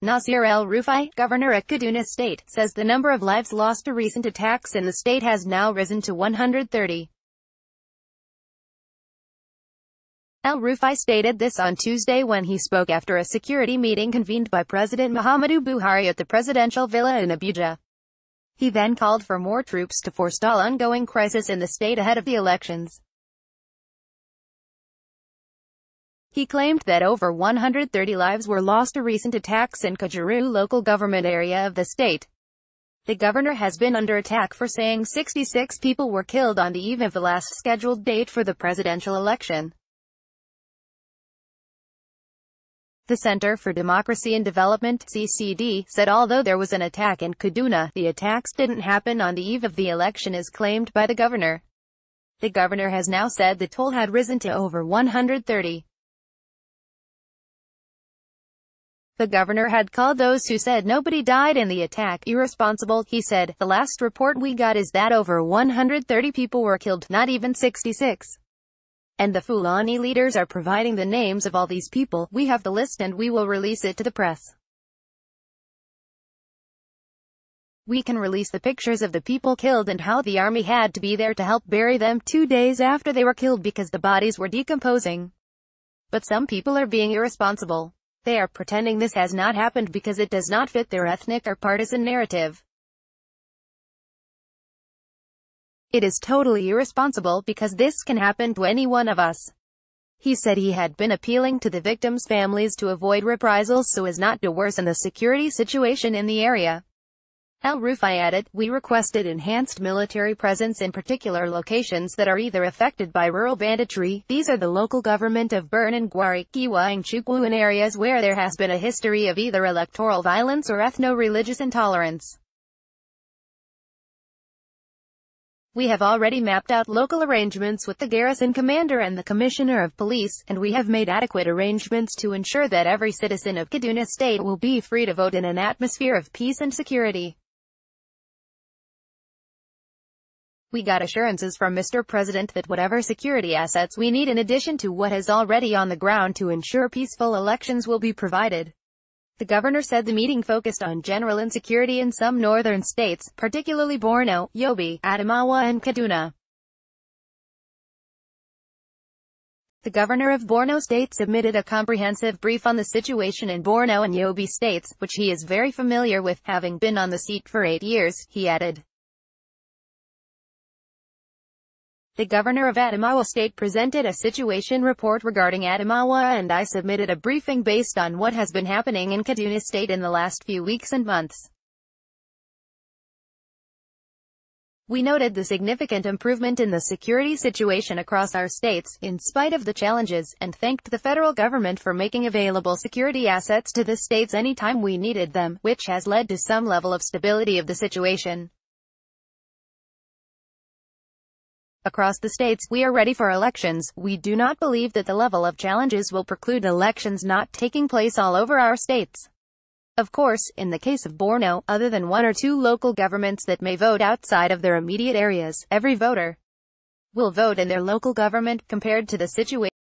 Nasir el-Rufai, governor at Kaduna State, says the number of lives lost to recent attacks in the state has now risen to 130. El-Rufai stated this on Tuesday when he spoke after a security meeting convened by President Muhammadu Buhari at the presidential villa in Abuja. He then called for more troops to forestall ongoing crisis in the state ahead of the elections. He claimed that over 130 lives were lost to recent attacks in Kajuru local government area of the state. The governor has been under attack for saying 66 people were killed on the eve of the last scheduled date for the presidential election. The Center for Democracy and Development (CCD) said although there was an attack in Kaduna, the attacks didn't happen on the eve of the election as claimed by the governor. The governor has now said the toll had risen to over 130. The governor had called those who said nobody died in the attack irresponsible. He said, "The last report we got is that over 130 people were killed, not even 66. And the Fulani leaders are providing the names of all these people. We have the list and we will release it to the press. We can release the pictures of the people killed and how the army had to be there to help bury them 2 days after they were killed because the bodies were decomposing. But some people are being irresponsible. They are pretending this has not happened because it does not fit their ethnic or partisan narrative. It is totally irresponsible because this can happen to any one of us." He said he had been appealing to the victims' families to avoid reprisals so as not to worsen the security situation in the area. El-Rufai added, "We requested enhanced military presence in particular locations that are either affected by rural banditry. These are the local government of Borno and Gwari, Giwa and Chukwu, in areas where there has been a history of either electoral violence or ethno-religious intolerance. We have already mapped out local arrangements with the garrison commander and the commissioner of police, and we have made adequate arrangements to ensure that every citizen of Kaduna State will be free to vote in an atmosphere of peace and security. We got assurances from Mr. President that whatever security assets we need in addition to what is already on the ground to ensure peaceful elections will be provided." The governor said the meeting focused on general insecurity in some northern states, particularly Borno, Yobe, Adamawa and Kaduna. The governor of Borno State submitted a comprehensive brief on the situation in Borno and Yobe states, which he is very familiar with, having been on the seat for 8 years, he added. The governor of Adamawa State presented a situation report regarding Adamawa and I submitted a briefing based on what has been happening in Kaduna State in the last few weeks and months. We noted the significant improvement in the security situation across our states, in spite of the challenges, and thanked the federal government for making available security assets to the states anytime we needed them, which has led to some level of stability of the situation. Across the states, we are ready for elections. We do not believe that the level of challenges will preclude elections not taking place all over our states. Of course, in the case of Borno, other than 1 or 2 local governments that may vote outside of their immediate areas, every voter will vote in their local government. Compared to the situation